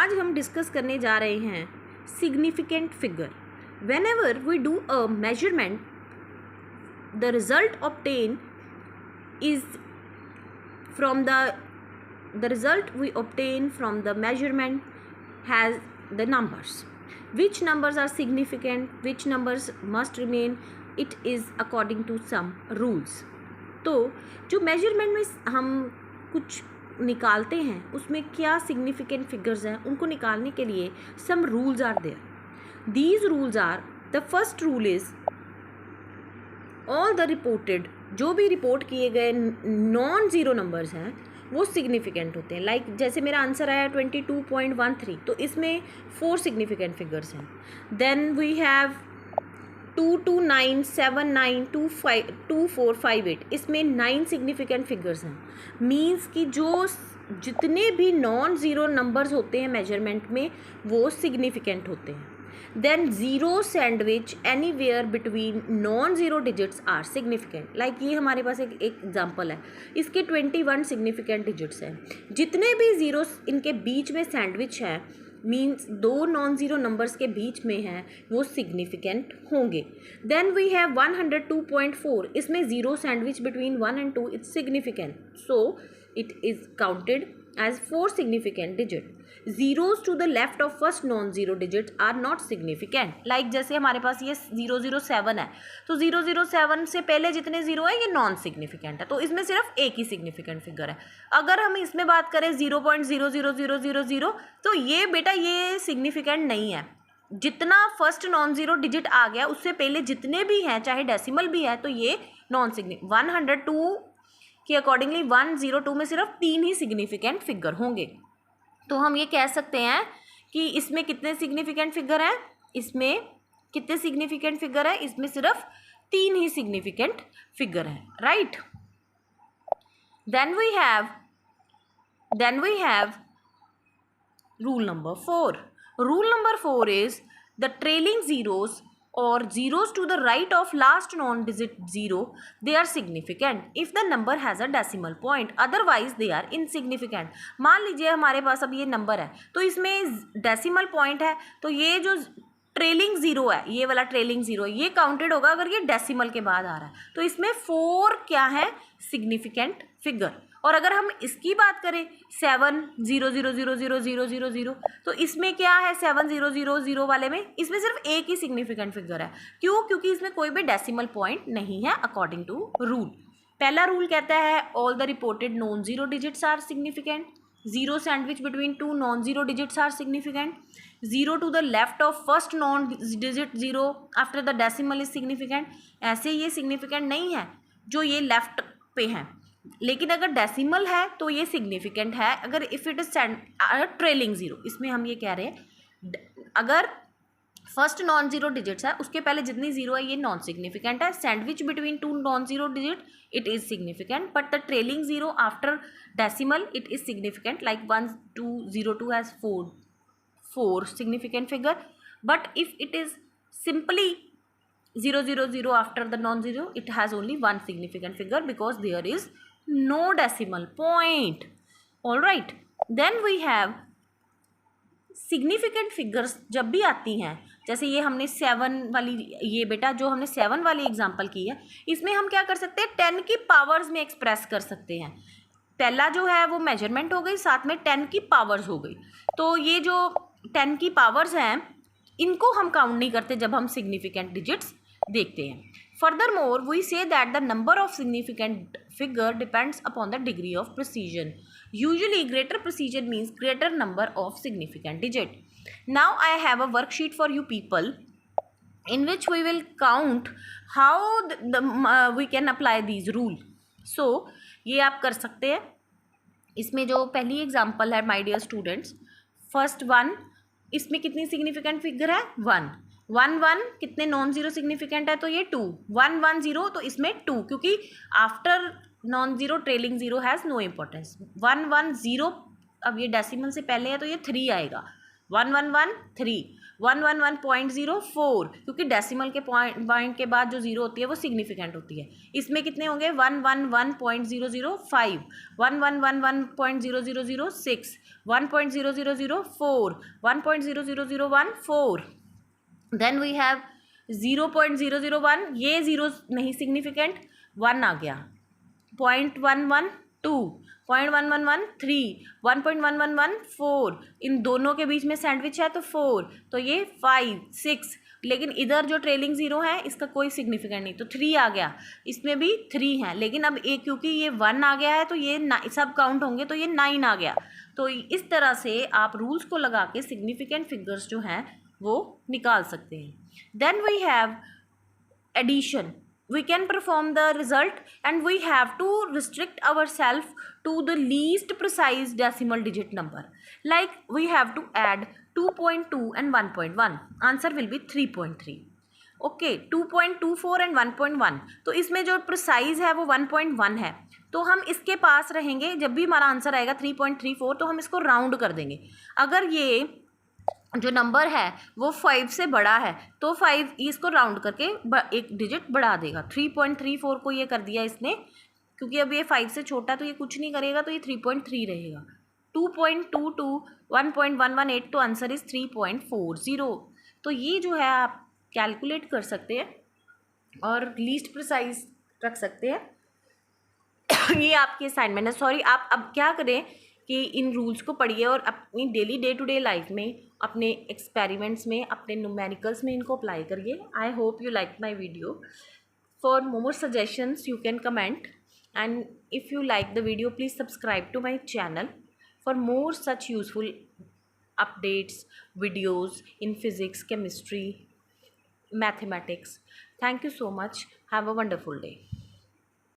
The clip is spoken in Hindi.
आज हम डिस्कस करने जा रहे हैं significant figure. Whenever we do a measurement the result obtain is from the result we obtain from the measurement has the numbers. Which numbers are significant, which numbers must remain, it is according to some rules. तो जो मेजरमेंट में हम कुछ निकालते हैं उसमें क्या सिग्निफिकेंट फिगर्स हैं, उनको निकालने के लिए some rules are there. These rules are, the first rule is all the reported, जो भी रिपोर्ट किए गए नॉन ज़ीरो नंबर्स हैं वो सिग्निफिकेंट होते हैं। लाइक जैसे मेरा आंसर आया 22.13, तो इसमें 4 सिग्निफिकेंट फिगर्स हैं। देन वी हैव 229, 79, 25, 2458, इसमें 9 सिग्निफिकेंट फिगर्स हैं। मीन्स कि जो जितने भी नॉन ज़ीरो नंबर्स होते हैं मेजरमेंट में वो सिग्निफिकेंट होते हैं। then zero sandwich anywhere between non-zero digits are significant. Like ये हमारे पास एक एग्जांपल है, इसके 21 सिग्निफिकेंट डिजिट्स हैं। जितने भी ज़ीरो इनके बीच में सैंडविच है मीन्स दो नॉन ज़ीरो नंबर्स के बीच में हैं वो सिग्निफिकेंट होंगे। देन वी हैव 102.4, इसमें zero sandwich between 1 and 2 it's significant, so it is counted as 4 significant digit. Zeros to the left of first non-zero digits are not significant. Like जैसे हमारे पास ये 007 है, तो 007 से पहले जितने ज़ीरो है ये नॉन सिग्निफिकेंट है, तो इसमें सिर्फ एक ही सिग्निफिकेंट फिगर है। अगर हम इसमें बात करें 0.00000, तो ये बेटा ये सिग्निफिकेंट नहीं है। जितना फर्स्ट नॉन ज़ीरो डिजिट आ गया उससे पहले जितने भी हैं चाहे डेसिमल भी है तो ये नॉन सिग्निफिकेंट। 102 कि अकॉर्डिंगली 102 में सिर्फ 3 ही सिग्निफिकेंट फिगर होंगे। तो हम ये कह सकते हैं कि इसमें कितने सिग्निफिकेंट फिगर हैं, इसमें कितने सिग्निफिकेंट फिगर है, इसमें सिर्फ 3 ही सिग्निफिकेंट फिगर हैं, right. Then we have rule number 4. Rule number 4 is the trailing zeros or zeros to the right of last non-digit zero, they are significant if the number has a decimal point, otherwise they are insignificant. मान लीजिए हमारे पास अब ये नंबर है तो इसमें डेसिमल पॉइंट है, तो ये जो ट्रेलिंग ज़ीरो है, ये वाला ट्रेलिंग ज़ीरो ये काउंटेड होगा अगर ये डेसिमल के बाद आ रहा है, तो इसमें 4 क्या है सिग्निफिकेंट फिगर। और अगर हम इसकी बात करें 700000000, तो इसमें क्या है 7000 वाले में, इसमें सिर्फ एक ही सिग्निफिकेंट फिगर है। क्यों? क्योंकि इसमें कोई भी डेसिमल पॉइंट नहीं है अकॉर्डिंग टू रूल। पहला रूल कहता है all the reported non zero digits are significant, zero sandwich between 2 non zero digits are significant, zero to the left of first non digit zero after the decimal is significant. ऐसे ये सिग्निफिकेंट नहीं है जो ये लेफ्ट पे हैं, लेकिन अगर डेसिमल है तो ये सिग्निफिकेंट है। अगर if it is trailing zero, इसमें हम ये कह रहे हैं अगर फर्स्ट नॉन ज़ीरो डिजिट्स है उसके पहले जितनी ज़ीरो है ये नॉन सिग्निफिकेंट है। Sandwich between 2 non zero digit it is significant, but the trailing zero after decimal it is significant. Like 1202 has 4 significant figure, but if it is simply 000 after the non-zero, it has only 1 significant figure because there is no decimal point. All right, then we have significant figures जब भी आती हैं, जैसे ये हमने 7 वाली, ये बेटा जो हमने 7 वाली एग्जांपल की है इसमें हम क्या कर सकते हैं 10 की पावर्स में एक्सप्रेस कर सकते हैं। पहला जो है वो मेजरमेंट हो गई, साथ में 10 की पावर्स हो गई। तो ये जो 10 की पावर्स हैं इनको हम काउंट नहीं करते जब हम सिग्निफिकेंट डिजिट्स देखते हैं। Furthermore we say that the number of significant figure depends upon the degree of precision. Usually greater precision means greater number of significant digit. Now I have a worksheet for you people in which we will count how we can apply these rule. So ये आप कर सकते हैं। इसमें जो पहली एग्जांपल है माय डियर स्टूडेंट्स, फर्स्ट 1, इसमें कितनी सिग्निफिकेंट फिगर है 1, 1 1 कितने नॉन ज़ीरो सिग्निफिकेंट है तो ये 2, 1 1 0, तो इसमें 2 क्योंकि after non zero trailing zero has no importance. 1 1 0 अब ये डेसिमल से पहले है तो ये 3 आएगा, 111 3 111.04 क्योंकि डेसिमल के पॉइंट के बाद जो जीरो होती है वो सिग्निफिकेंट होती है। इसमें कितने होंगे 111.005 111.0006 1.0004 1.00014 देन वी हैव 0.001 ये जीरो नहीं सिग्निफिकेंट 1 आ गया 0.112 0.1113 1.1114 इन दोनों के बीच में सैंडविच है तो 4 तो ये 5 6 लेकिन इधर जो ट्रेलिंग जीरो है इसका कोई सिग्निफिकेंट नहीं तो 3 आ गया इसमें भी 3 है लेकिन अब एक क्योंकि ये 1 आ गया है तो ये सब काउंट होंगे तो ये 9 आ गया। तो इस तरह से आप रूल्स को लगा के सिग्निफिकेंट फिगर्स जो हैं वो निकाल सकते हैं। Then we have addition we can perform the result and we have to restrict ourselves to the least precise decimal digit number like we have to add 2.2 and 1.1 answer will be 3.3 okay 2.24 and 1.1 तो इसमें जो प्रिसाइज है वो 1.1 है तो हम इसके पास रहेंगे जब भी हमारा आंसर आएगा 3.34 तो हम इसको राउंड कर देंगे। अगर ये जो नंबर है वो 5 से बड़ा है तो 5 इसको राउंड करके एक डिजिट बढ़ा देगा। 3.34 को ये कर दिया इसने क्योंकि अब ये 5 से छोटा तो ये कुछ नहीं करेगा तो ये 3.3 रहेगा। 2.22 1.118 तो आंसर इज 3.40। तो ये जो है आप कैलकुलेट कर सकते हैं और लीस्ट प्रिसाइज रख सकते हैं। ये आपकी असाइनमेंट है। सॉरी आप अब क्या करें कि इन रूल्स को पढ़िए और अपनी daily day to day life में अपने एक्सपेरिमेंट्स में अपने न्यूमेरिकल्स में इनको अप्लाई करिए। I hope you like my video. For more suggestions you can comment and if you like the video please subscribe to my channel for more such useful updates videos in physics, chemistry, mathematics. Thank you so much. Have a wonderful day.